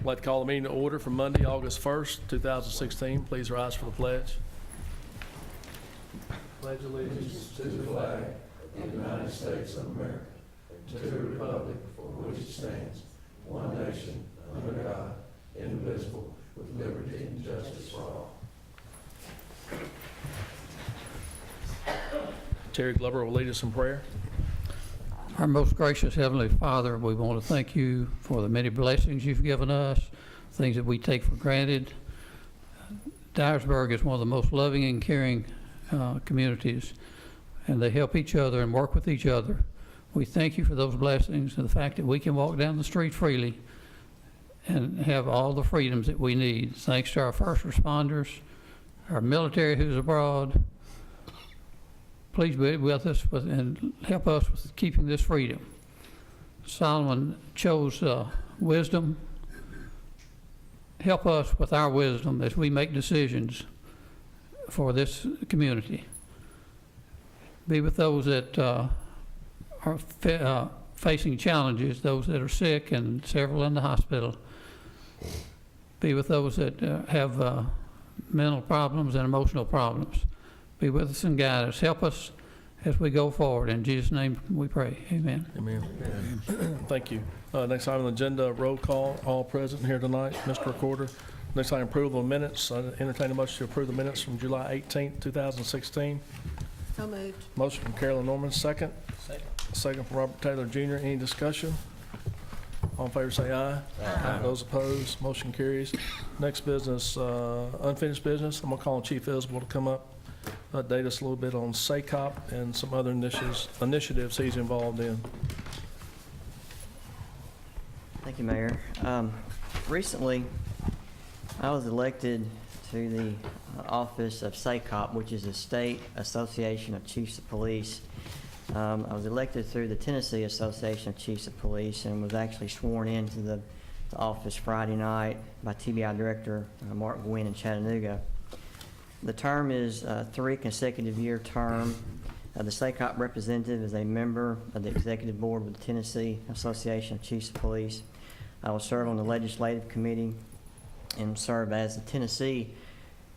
I'd like to call the meeting to order for Monday, August 1st, 2016. Please rise for the pledge. Pledge allegiance to the flag of the United States of America, to the republic for which it stands, one nation, under God, indivisible, with liberty and justice for all. Terry Glover will lead us in prayer. Our most gracious Heavenly Father, we want to thank you for the many blessings you've given us, things that we take for granted. Dyersburg is one of the most loving and caring communities, and they help each other and work with each other. We thank you for those blessings and the fact that we can walk down the street freely and have all the freedoms that we need. Thanks to our first responders, our military who's abroad. Please be with us and help us with keeping this freedom. Solomon chose wisdom. Help us with our wisdom as we make decisions for this community. Be with those that are facing challenges, those that are sick and several in the hospital. Be with those that have mental problems and emotional problems. Be with us and guide us. Help us as we go forward. In Jesus' name we pray. Amen. Amen. Thank you. Next item on the agenda, roll call. All present here tonight. Mr. Recorder. Next item, approval of minutes. I entertain a motion to approve the minutes from July 18th, 2016. So moved. Motion from Carolyn Norman, second. Second from Robert Taylor Jr. Any discussion? All in favor say aye. Aye. Those opposed, motion carries. Next business, unfinished business. I'm going to call on Chief Isbell to come up, update us a little bit on SACOP and some other initiatives he's involved in. Thank you, Mayor. Recently, I was elected to the office of SACOP, which is the State Association of Chiefs of Police. I was elected through the Tennessee Association of Chiefs of Police and was actually sworn into the office Friday night by TBI Director Mark Gwynn in Chattanooga. The term is a 3 consecutive year term. The SACOP representative is a member of the executive board with the Tennessee Association of Chiefs of Police. I will serve on the legislative committee and serve as the Tennessee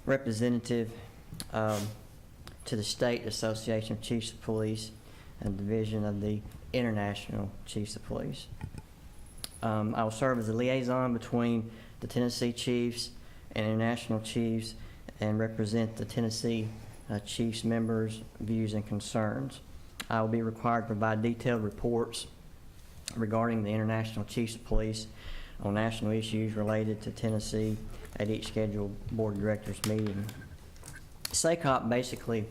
representative to the State Association of Chiefs of Police and division of the International Chiefs of Police. I will serve as a liaison between the Tennessee Chiefs and International Chiefs and represent the Tennessee Chiefs members' views and concerns. I will be required to provide detailed reports regarding the International Chiefs of Police on national issues related to Tennessee at each scheduled board of directors meeting. SACOP basically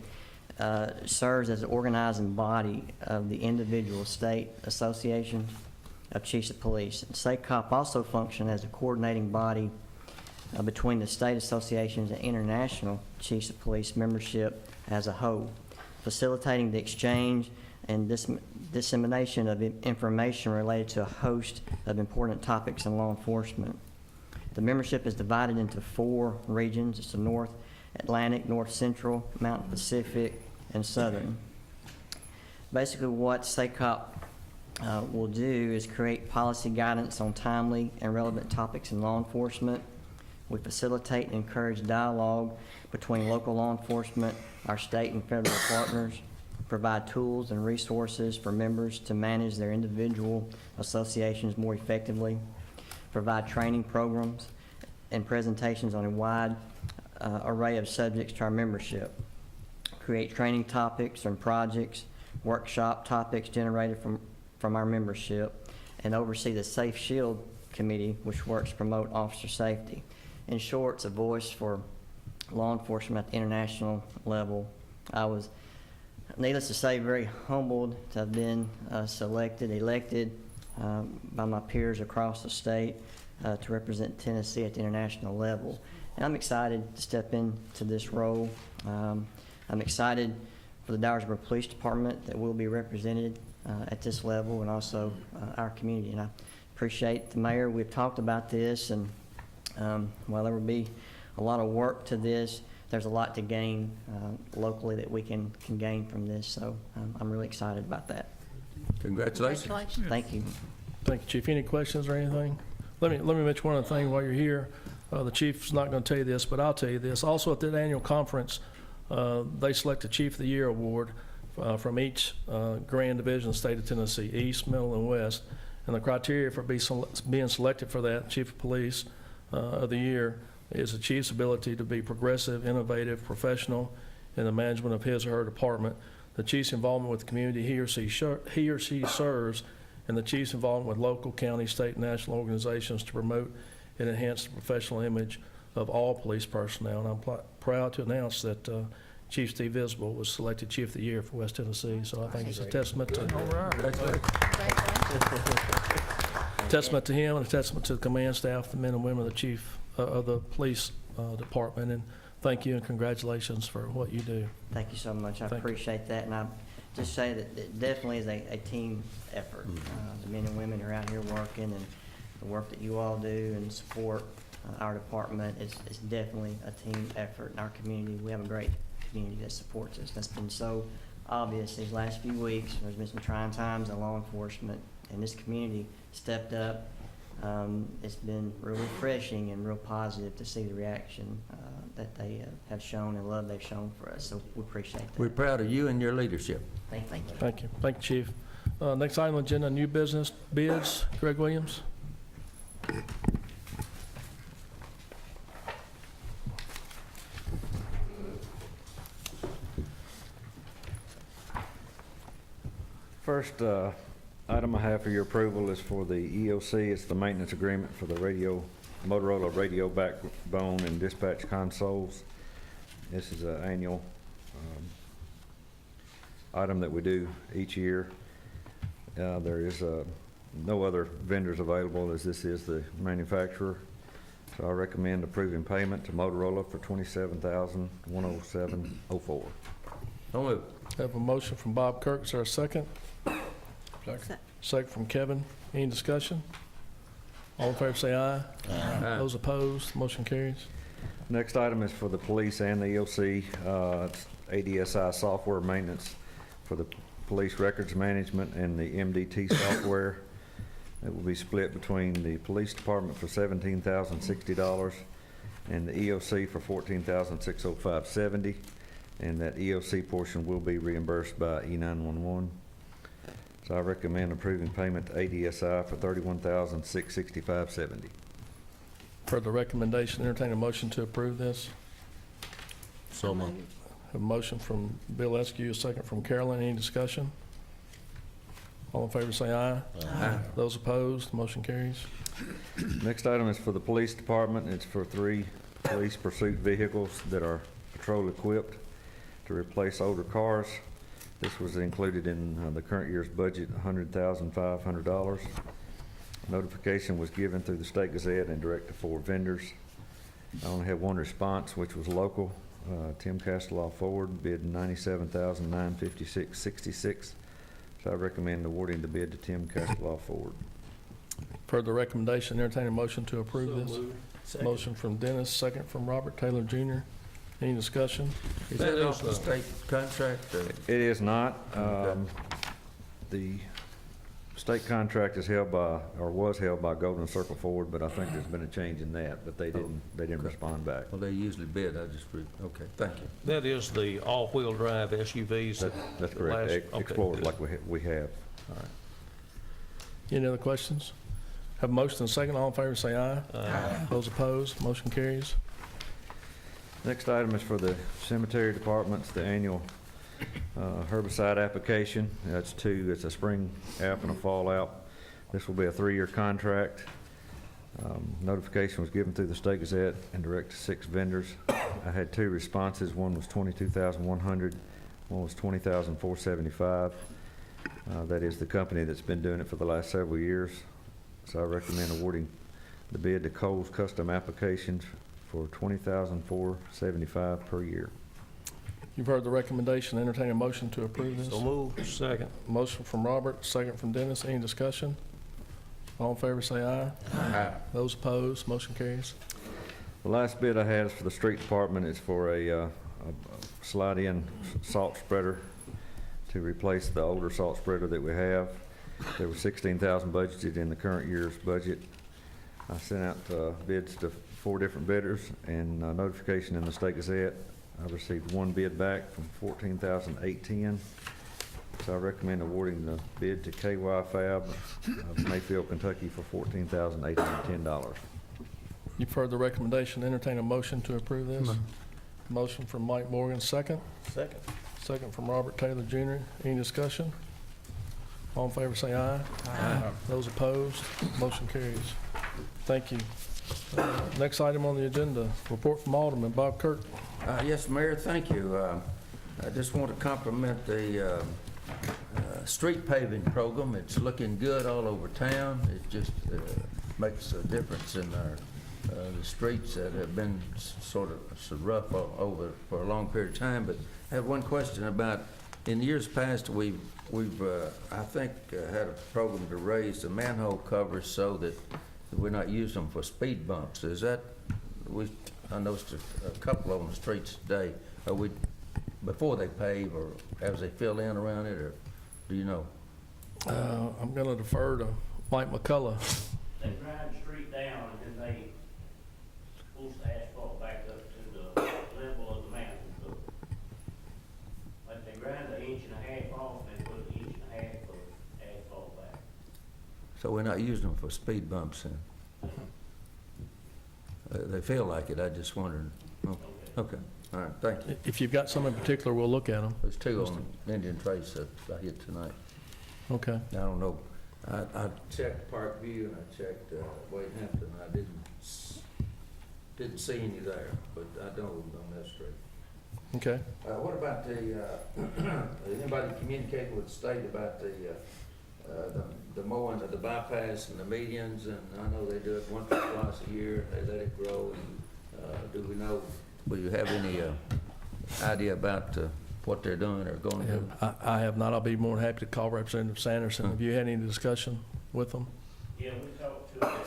serves as an organizing body of the individual state associations of chiefs of police. And SACOP also functions as a coordinating body between the state associations and international chiefs of police membership as a whole, facilitating the exchange and dissemination of information related to a host of important topics in law enforcement. The membership is divided into 4 regions. It's the North Atlantic, North Central, Mountain Pacific, and Southern. Basically what SACOP will do is create policy guidance on timely and relevant topics in law enforcement. We facilitate and encourage dialogue between local law enforcement, our state and federal partners, provide tools and resources for members to manage their individual associations more effectively, provide training programs and presentations on a wide array of subjects to our membership, create training topics and projects, workshop topics generated from our membership, and oversee the Safe Shield Committee, which works to promote officer safety. In short, it's a voice for law enforcement at the international level. I was, needless to say, very humbled to have been elected by my peers across the state to represent Tennessee at the international level. And I'm excited to step into this role. I'm excited for the Dyersburg Police Department that will be represented at this level, and also our community. And I appreciate the mayor. We've talked about this, and while there will be a lot of work to this, there's a lot to gain locally that we can gain from this. So I'm really excited about that. Congratulations. Thank you. Thank you, Chief. Any questions or anything? Let me mention one other thing while you're here. The chief's not going to tell you this, but I'll tell you this. Also, at that annual conference, they select a Chief of the Year award from each grand division of the state of Tennessee, East, Middle, and West. And the criteria for being selected for that Chief of Police of the Year is the chief's ability to be progressive, innovative, professional in the management of his or her department, the chief's involvement with the community he or she serves, and the chief's involvement with local, county, state, and national organizations to promote and enhance the professional image of all police personnel. And I'm proud to announce that Chief Steve Isbell was selected Chief of the Year for West Tennessee. So I think it's a testament to him and a testament to the command staff, the men and women of the chief of the police department. And thank you and congratulations for what you do. Thank you so much. I Thank you. appreciate that, and I just say that it definitely is a team effort. The men and women who are out here working, and the work that you all do and support our department is definitely a team effort in our community. We have a great community that supports us. That's been so obvious these last few weeks. There's been some trying times in law enforcement, and this community stepped up. It's been real refreshing and real positive to see the reaction that they have shown and love they've shown for us. So we appreciate that. We're proud of you and your leadership. Thank you. Thank you. Thank you, Chief. Next item on the agenda, new business bids. Greg Williams. First item I have for your approval is for the EOC. It's the maintenance agreement for the Motorola radio backbone and dispatch consoles. This is an annual item that we do each year. There is no other vendors available, as this is the manufacturer. So I recommend approving payment to Motorola for $27,107.04. So moved. Have a motion from Bob Kirk. Is there a second? Second from Kevin. Any discussion? All in favor say aye. Aye. Those opposed, motion carries. Next item is for the police and the EOC. It's ADSI software maintenance for the police records management and the MDT software. It will be split between the police department for $17,060 and the EOC for $14,605.70. And that EOC portion will be reimbursed by E911. So I recommend approving payment to ADSI for $31,665.70. For the recommendation, entertain a motion to approve this. So moved. Have a motion from Bill Eskew, a second from Carolyn. Any discussion? All in favor say aye. Aye. Those opposed, motion carries. Next item is for the police department. It's for 3 police pursuit vehicles that are patrol equipped to replace older cars. This was included in the current year's budget, $100,500. Notification was given through the State Gazette and direct to 4 vendors. I only have one response, which was local. Tim Castelaw Ford bid $97,956.66. So I recommend awarding the bid to Tim Castelaw Ford. For the recommendation, entertain a motion to approve this. Motion from Dennis, second from Robert Taylor Jr. Any discussion? Is that off the state contract? It is not. Okay. The state contract is held by, or was held by Golden Circle Ford, but I think there's been a change in that, but they didn't Okay. respond back. Well, they usually bid, I just, okay, thank you. That is the all-wheel drive SUVs. That's correct. Okay, Explorers good. like we have. All right. Any other questions? Have a motion and a second. All in favor say aye. Aye. Those opposed, motion carries. Next item is for the cemetery departments, the annual herbicide application. That's 2. It's a spring app and a fall app. This will be a 3-year contract. Notification was given through the State Gazette and direct to 6 vendors. I had 2 responses. One was $22,100. One was $20,475. That is the company that's been doing it for the last several years. So I recommend awarding the bid to Cole's Custom Applications for $20,475 per year. You've heard the recommendation. Entertain a motion to approve this. So moved. Second. Motion from Robert, second from Dennis. Any discussion? All in favor say aye. Aye. Those opposed, motion carries. The last bid I had is for the street department. It's for a slide-in salt spreader to replace the older salt spreader that we have. There was $16,000 budgeted in the current year's budget. I sent out bids to 4 different bidders, and notification in the State Gazette. I received 1 bid back from $14,810. So I recommend awarding the bid to KY Fab of Mayfield, Kentucky for $14,810. You've heard the recommendation. Entertain a motion to approve this. Motion from Mike Morgan, second. Second. Second from Robert Taylor Jr. Any discussion? All in favor say aye. Aye. Those opposed, motion carries. Thank you. Next item on the agenda, report from Alderman Bob Kirk. Yes, Mayor, thank you. I just want to compliment the street paving program. It's looking good all over town. It just makes a difference in our the streets that have been sort of rough over for a long period of time. But I have one question about, in years past, we've I think had a program to raise the manhole covers so that we're not using them for speed bumps. Is that, I noticed a couple on the streets today. Are we, before they pave or as they fill in around it, or do you know? I'm going to defer to Mike McCullough. They grind the street down and then they push the asphalt back up to the level of the mountain. So, like they grind an inch and a half off and put an inch and a half of asphalt back. So we're not using them for speed bumps then? They feel like it, I just wondered. Oh, okay, all right, thank you. If you've got some in particular, we'll look at them. There's 2 on Indian Trace that I hit tonight. Okay. I don't know. I checked Parkview and I checked Wade Hampton. I didn't see any there, but I know on that street. Okay. What about anybody communicating with the state about the mowing of the bypass and the medians? And I know they do it once or twice a year. They let it grow. And do we know? Will you have any idea about what they're doing or going to do? I have not. I'll be more than happy to call Representative Sanderson. Have you had any discussion with them? Yeah, we talked to a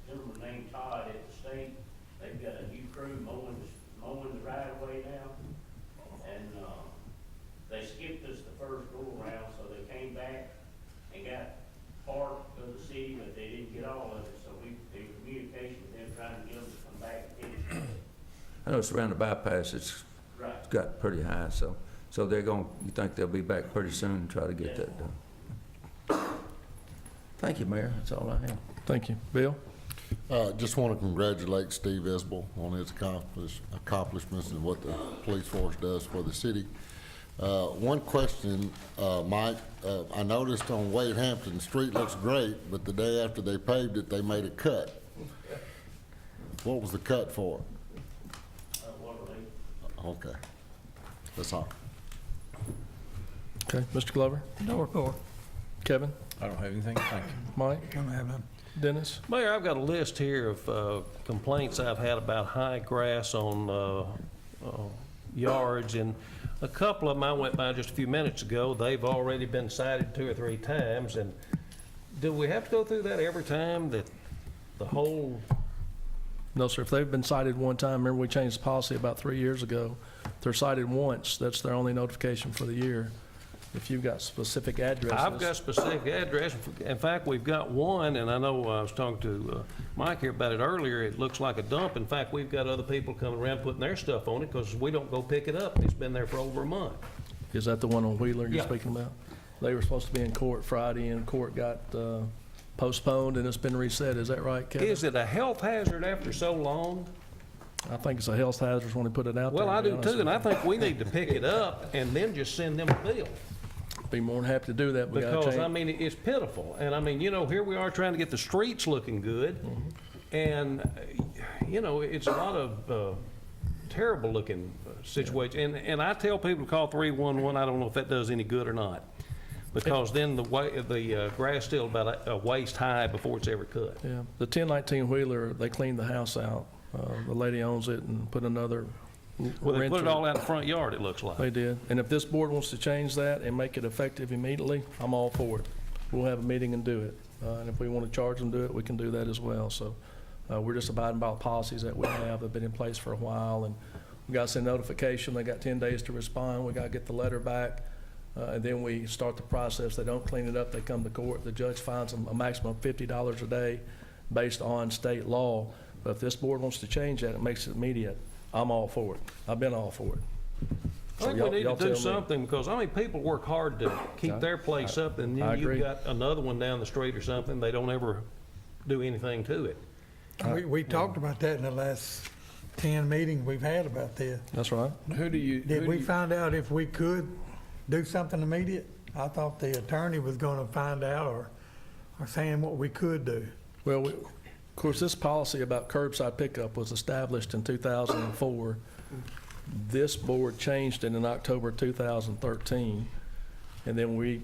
gentleman named Todd at the state. They've got a new crew mowing the right of way now. And, they skipped us the first go around, so they came back and got part of the city, but they didn't get all of it. So we, in communication with them, trying to get them to come back and finish it. I know it's around the bypass. It's got pretty high, so they're going. You think they'll be back pretty soon and try to get that done? Thank you, Mayor. That's all I have. Thank you. Bill? Just want to congratulate Steve Isbell on his accomplishments and what the police force does for the city. One question, Mike, I noticed on Wade Hampton, the street looks great, but the day after they paved it, they made a cut. What was the cut for? Okay, that's all. Okay. Mr. Glover? No report. Kevin? I don't have anything, thank you. Mike? I don't have none. Dennis? Mayor, I've got a list here of complaints I've had about high grass on yards, and a couple of them I went by just a few minutes ago. They've already been cited 2 or 3 times, and do we have to go through that every time, that the whole? No, sir. If they've been cited one time, remember we changed the policy about 3 years ago. If they're cited once, that's their only notification for the year. If you've got specific addresses. I've got specific address. In fact, we've got one, and I know I was talking to Mike here about it earlier. It looks like a dump. In fact, we've got other people coming around putting their stuff on it because we don't go pick it up. It's been there for over a month. Is that the one on Wheeler you're Yeah. speaking about? They were supposed to be in court Friday, and court got postponed, and it's been reset. Is that right, Kevin? Is it a health hazard after so long? I think it's a health hazard when they put it out there. Well, I to be do honest too, with and I you. think we need to pick it up and then just send them a bill. Be more than happy to do that. We gotta Because, I change. mean, it's pitiful. And I mean, you know, here we are trying to get the streets looking good. And, you know, it's a lot of terrible looking situation. And I tell people to call 311. I don't know if that does any good or not. Because then the grass still about a waist high before it's ever cut. Yeah, the 1019 Wheeler, they cleaned the house out. The lady owns it and put another Well, they put it renter. all out in the front yard, it looks like. They did. And if this board wants to change that and make it effective immediately, I'm all for it. We'll have a meeting and do it. And if we want to charge them to do it, we can do that as well. So we're just abiding by the policies that we have that have been in place for a while. And we got to send notification. They got 10 days to respond. We got to get the letter back. And then we start the process. They don't clean it up, they come to court. The judge fines them a maximum of $50 a day. based on state law. But if this board wants to change that, it makes it immediate, I'm all for it. I've been all for it. I think we need to do something, because, I mean, people work hard to keep their place up, and I then agree. you've got another one down the street or something, they don't ever do anything to it. We talked about that in the last 10 meetings we've had about this. That's right. Did we find out if we could do something immediate? I thought the attorney was gonna find out or saying what we could do. Well, of course, this policy about curbside pickup was established in 2004. This board changed it in October 2013, and then we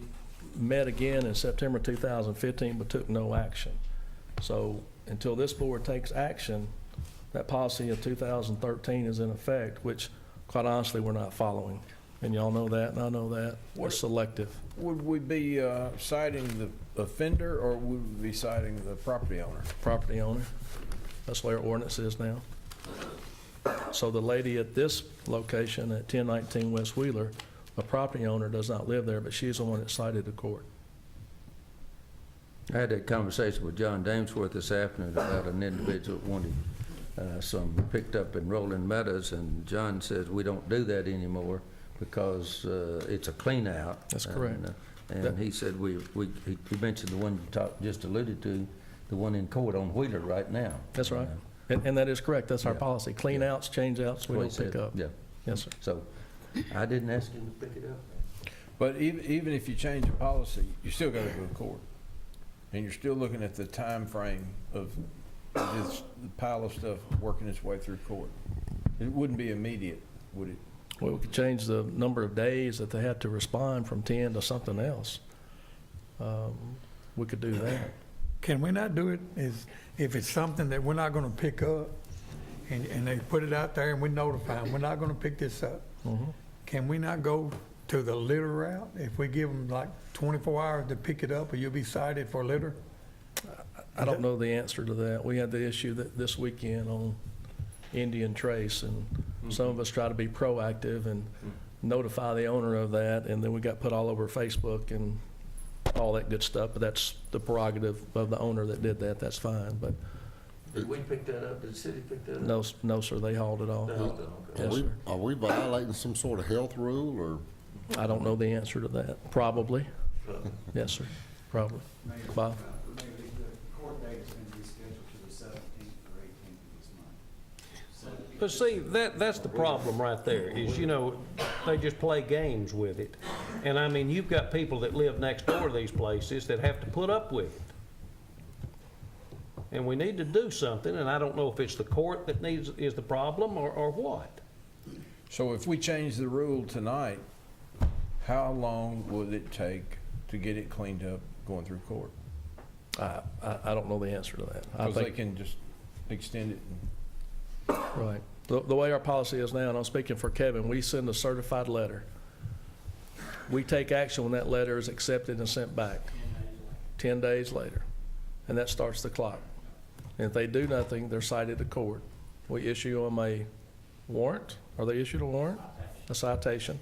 met again in September 2015, but took no action. So until this board takes action, that policy of 2013 is in effect, which quite honestly, we're not following. And y'all know that, and I know that. We're selective. Would we be citing the offender, or would we be citing the property owner? Property owner. That's the way our ordinance is now. So the lady at this location at 1019 West Wheeler, the property owner does not live there, but she's the one that cited the court. I had that conversation with John Damesworth this afternoon about an individual that wanted some picked up in Rolling Meadows, and John says we don't do that anymore because it's a clean out. That's correct. And he said he mentioned the one you just alluded to, the one in court on Wheeler right now. That's right. And that is correct. That's our Yeah. policy. Clean outs, change outs, we What he don't pick said. up. Yeah. Yes, sir. So I didn't ask him to pick it up. But even if you change the policy, you still gotta go to court. And you're still looking at the time frame of this pile of stuff working its way through court. It wouldn't be immediate, would it? Well, we could change the number of days that they have to respond from 10 to something else. We could do that. Can we not do it if it's something that we're not gonna pick up and they put it out there and we notify them, we're not gonna pick this up? Mhm. Can we not go to the litter route? If we give them like 24 hours to pick it up, or you'll be cited for litter? I don't know the answer to that. We had the issue this weekend on Indian Trace, and some of us try to be proactive and notify the owner of that, and then we got put all over Facebook and all that good stuff, but that's the prerogative of the owner that did that. That's fine, but Did we pick that up? Did the city pick that up? no, sir, they hauled it off. Yes, sir. Are we violating some sort of health rule, or? I don't know the answer to that. Probably. Yes, sir, probably. Bob? The court date is going to be scheduled to the 17th or 18th of this month. But see, that's the problem right there, is, they just play games with it. And I mean, you've got people that live next door to these places that have to put up with it. And we need to do something, and I don't know if it's the court that is the problem or what. So if we change the rule tonight, how long would it take to get it cleaned up going through court? I don't know the answer to that. I Because they think, can just extend it and right. The way our policy is now, and I'm speaking for Kevin, we send a certified letter. We take action when that letter is accepted and sent back 10 days later, and that starts the clock. And if they do nothing, they're cited to court. We issue them a warrant. Are they issued a warrant? A citation.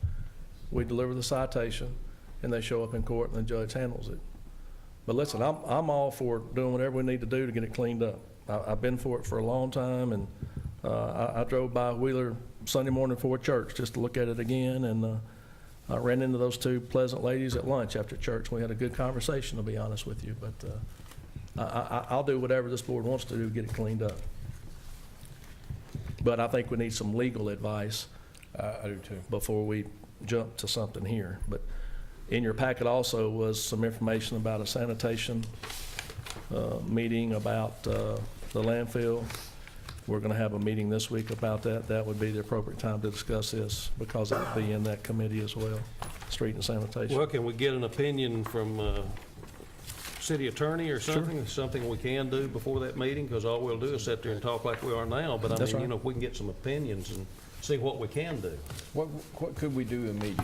We deliver the citation, and they show up in court, and the judge handles it. But listen, I'm all for doing whatever we need to do to get it cleaned up. I've been for it for a long time, and I drove by Wheeler Sunday morning before church just to look at it again, and I ran into those two pleasant ladies at lunch after church. We had a good conversation, to be honest with you, but I'll do whatever this board wants to do to get it cleaned up. But I think we need some legal advice I do too. before we jump to something here. But in your packet also was some information about a sanitation meeting about the landfill. We're going to have a meeting this week about that. That would be the appropriate time to discuss this, because it would be in that committee as well, street and sanitation. Well, can we get an opinion from city attorney or something? Something we can do before that meeting, because all we'll do is sit there and talk like we are now. But I That's mean, right. if we can get some opinions and see what we can do. What could we do immediate?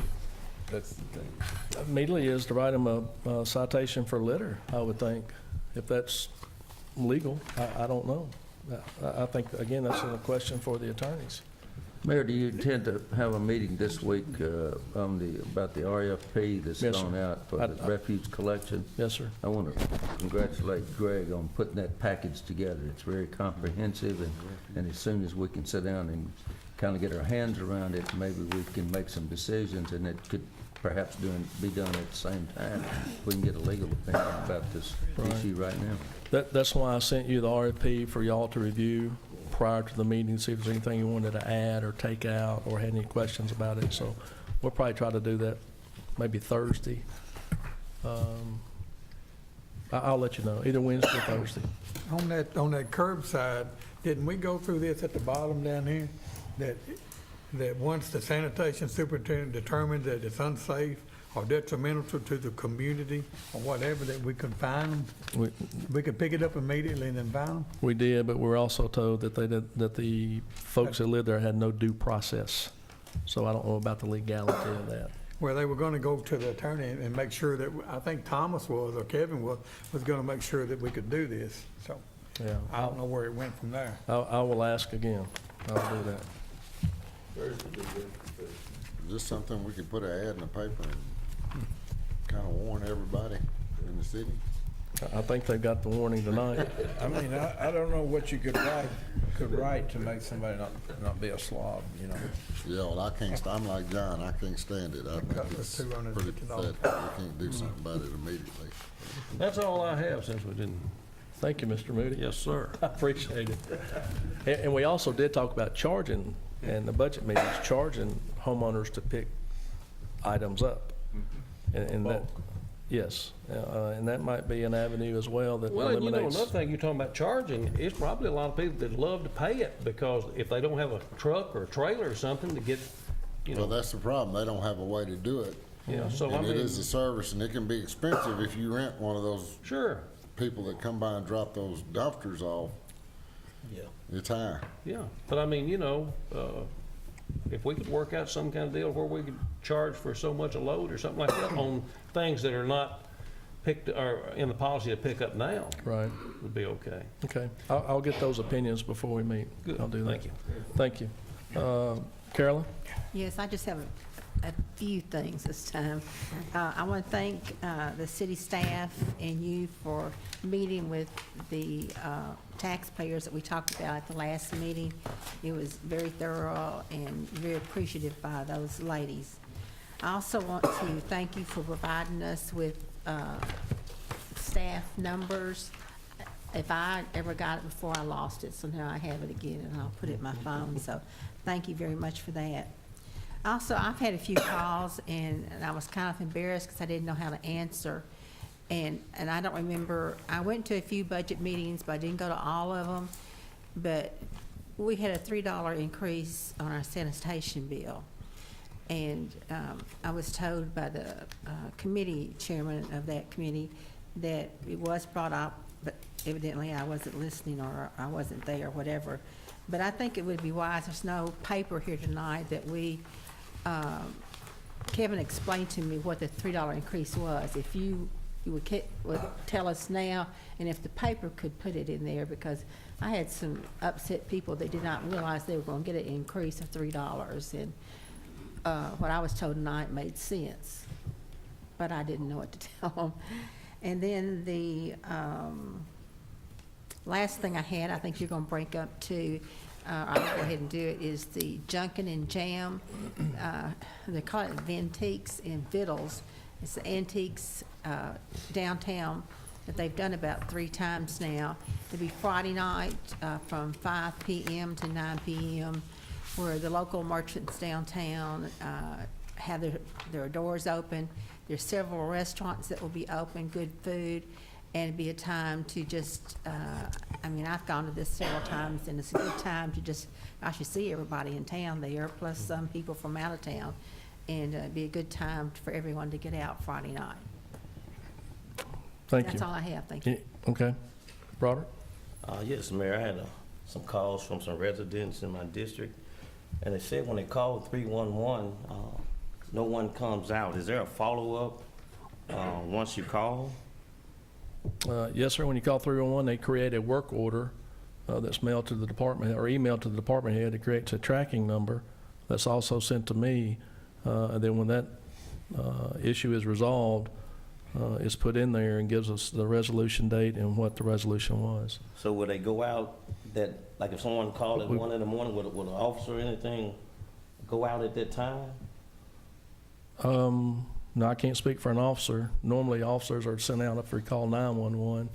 That's the thing. Immediately is to write them a citation for litter, I would think, if that's legal. I don't know. I think, again, that's a question for the attorneys. Mayor, do you intend to have a meeting this week about the RFP that's Yes, sir. gone out for the I- refuge collection? Yes, sir. I want to congratulate Greg on putting that package together. It's very comprehensive, and as soon as we can sit down and kind of get our hands around it, maybe we can make some decisions, and it could perhaps be done at the same time. We can get a legal opinion about this issue right now. That's why I sent you the RFP for y'all to review prior to the meeting, see if there's anything you wanted to add or take out or had any questions about it. So we'll probably try to do that maybe Thursday. I'll let you know, either Wednesday or Thursday. On that curbside, didn't we go through this at the bottom down here? That once the sanitation superintendent determines that it's unsafe or detrimental to the community or whatever, that we can fine them? We could pick it up immediately and then fine them? We did, but we're also told that that the folks that lived there had no due process. So I don't know about the legality of that. Well, they were going to go to the attorney and make sure that, I think Thomas was, or Kevin was going to make sure that we could do this. So Yeah, I don't know where it went from there. I will ask again. I'll do that. Is this something we could put an ad in the paper and kind of warn everybody in the city? I think they've got the warning tonight. I mean, I don't know what you could write to make somebody not be a slob, you know? Yeah, well, I'm like John, I can't stand it. I Got think the it's pretty $250. pathetic. We can't do something about it immediately. That's all I have since we didn't. Thank you, Mr. Moody. Yes, sir. I appreciate it. And we also did talk about charging, and the budget meetings, charging homeowners to pick items up. And that, yes, and that might be an avenue as well that Well, and you know, eliminates. another thing, you're talking about charging, it's probably a lot of people that love to pay it, because if they don't have a truck or a trailer or something to get, you Well, know, that's the problem. They don't have a way to do it. yeah, so I And it mean, is a service, and it can be expensive if you rent one of those sure, people that come by and drop those dumpsters off. Yeah. It's high. yeah, but I mean, you know, if we could work out some kind of deal where we could charge for so much a load or something like that on things that are not picked, or in the policy to pick up now, Right, would be okay. okay. I'll get those opinions before we meet. Good. I'll do that. Thank you. Thank you. Carolyn? Yes, I just have a few things this time. I want to thank the city staff and you for meeting with the taxpayers that we talked about at the last meeting. It was very thorough and very appreciative by those ladies. I also want to thank you for providing us with staff numbers. If I ever got it before, I lost it, so now I have it again, and I'll put it in my phone, so thank you very much for that. Also, I've had a few calls, and I was kind of embarrassed because I didn't know how to answer. And I don't remember, I went to a few budget meetings, but I didn't go to all of them. But we had a $3 increase on our sanitation bill. And I was told by the committee chairman of that committee that it was brought up, but evidently I wasn't listening, or I wasn't there, or whatever. But I think it would be wise, there's no paper here tonight, that we, Kevin explained to me what the $3 increase was. If you would tell us now, and if the paper could put it in there, because I had some upset people that did not realize they were going to get an increase of $3. And what I was told tonight made sense, but I didn't know what to tell them. And then the last thing I had, I think you're going to break up too, I'll go ahead and do it, is the Junkin and Jam. They call it Vintiques and Vittles. It's the antiques downtown that they've done about 3 times now. It'll be Friday night from 5 p.m. to 9 p.m., where the local merchants downtown have their doors open. There's several restaurants that will be open, good food, and it'd be a time to just, I mean, I've gone to this several times, and it's a good time to just, I should see everybody in town there, plus some people from out of town, and it'd be a good time for everyone to get out Friday night. Thank you. That's all I have, thank you. Okay. Robert? Yes, Mayor, I had some calls from some residents in my district, and they said when they call 311, no one comes out. Is there a follow-up once you call? Yes, sir. When you call 311, they create a work order that's mailed to the department or emailed to the department head. It creates a tracking number that's also sent to me. And then when that issue is resolved, it's put in there and gives us the resolution date and what the resolution was. So will they go out that, like if someone called at 1 in the morning, would an officer or anything go out at that time? No, I can't speak for an officer. Normally, officers are sent out if we call 911.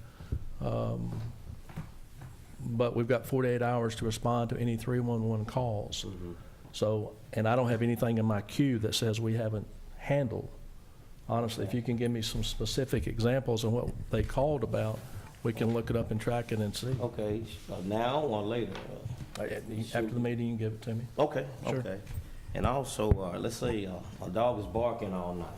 But we've got 48 hours to respond to any 311 calls. So, and I don't have anything in my queue that says we haven't handled. Honestly, if you can give me some specific examples of what they called about, we can look it up and track it and see. Okay, now or later? After the meeting, you can give it to me. Okay, Sure. okay. And also, let's say a dog is barking all night.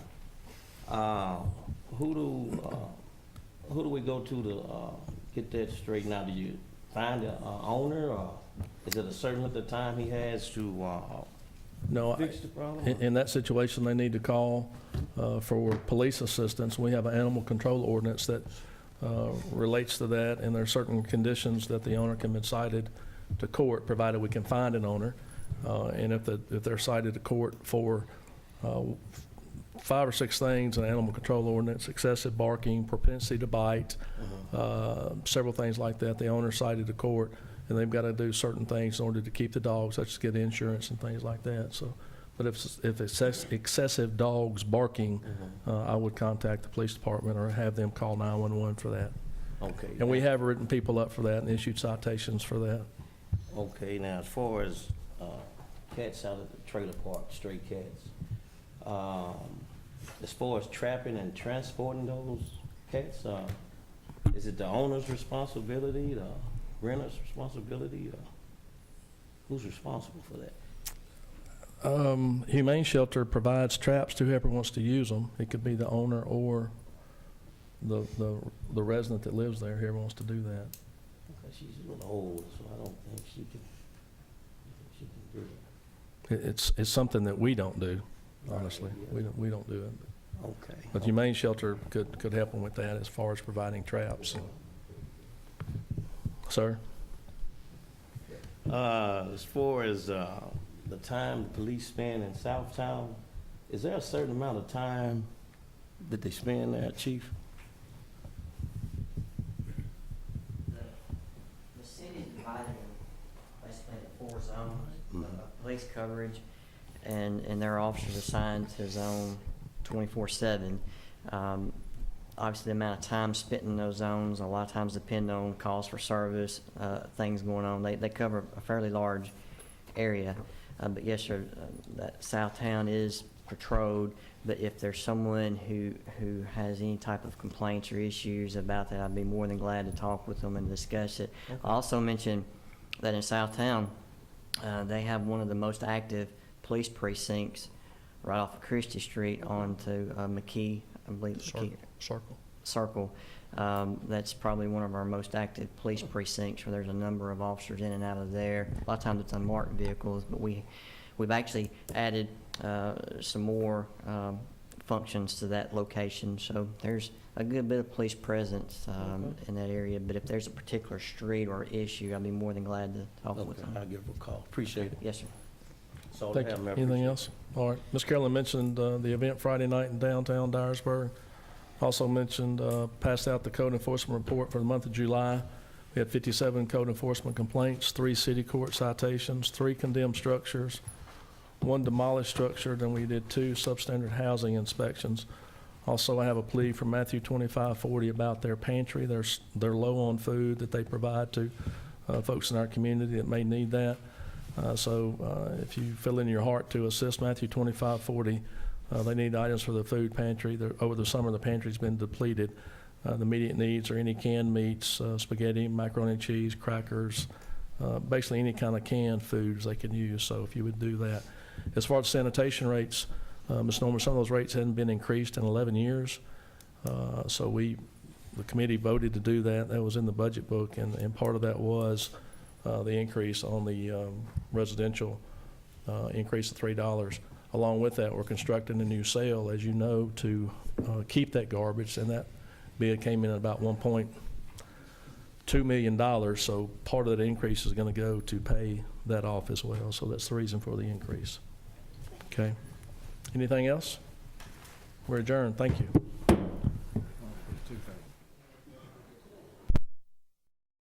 Who do we go to get that straightened out? Do you find the owner, or is it a certain amount of time he has to No, fix the problem? in that situation, they need to call for police assistance. We have an animal control ordinance that relates to that, and there are certain conditions that the owner can be cited to court, provided we can find an owner. And if they're cited to court for 5 or 6 things, an animal control ordinance, excessive barking, propensity to bite, several things like that, the owner's cited to court, and they've got to do certain things in order to keep the dogs, such as get insurance and things like that. So, but if it's excessive dogs barking, I would contact the police department or have them call 911 for that. Okay. And we have written people up for that and issued citations for that. Okay, now as far as cats out at the trailer park, stray cats, as far as trapping and transporting those cats, is it the owner's responsibility, the renter's responsibility, or who's responsible for that? Humane Shelter provides traps to whoever wants to use them. It could be the owner or the resident that lives there, whoever wants to do that. Okay, she's a little old, so I don't think she can do it. It's something that we don't do, honestly. Right, yeah. We don't do it. Okay. But Humane Shelter could help them with that as far as providing traps. Sir? As far as the time the police spend in Southtown, is there a certain amount of time that they spend there, Chief? The city is divided in basically in 4 zones of police coverage, and there are officers assigned to zone 24/7. Obviously, the amount of time spent in those zones a lot of times depend on calls for service, things going on. They cover a fairly large area. But yes, sir, that Southtown is patrolled, but if there's someone who has any type of complaints or issues about that, I'd be more than glad to talk with them and discuss it. Okay. I also mentioned that in Southtown, they have one of the most active police precincts right off of Christie Street onto McKee, I believe. Circle. That's probably one of our most active police precincts, where there's a number of officers in and out of there. A lot of times it's unmarked vehicles, but we've actually added some more functions to that location. So there's a good bit of police presence in that area. But if there's a particular street or issue, I'd be more than glad to talk with them. I'll give her a call. Appreciate it. Yes, sir. That's all I Thank have, you. Mayor. Anything Appreciate it. else? All right. Ms. Carolyn mentioned the event Friday night in downtown Dyersburg. Also mentioned, passed out the code enforcement report for the month of July. We had 57 code enforcement complaints, 3 city court citations, 3 condemned structures, 1 demolished structure, then we did 2 substandard housing inspections. Also, I have a plea from Matthew 2540 about their pantry. They're low on food that they provide to folks in our community that may need that. So if you feel in your heart to assist Matthew 2540, they need items for the food pantry. Over the summer, the pantry's been depleted. The immediate needs are any canned meats, spaghetti, macaroni and cheese, crackers, basically any kind of canned foods they can use. So if you would do that. As far as sanitation rates, Ms. Norman, some of those rates hadn't been increased in 11 years. So the committee voted to do that. That was in the budget book, and part of that was the increase on the residential increase of $3. Along with that, we're constructing a new sale, as you know, to keep that garbage, and that bid came in at about $2 million, so part of that increase is going to go to pay that off as well. So that's the reason for the increase. Okay. Anything else? We're adjourned. Thank you.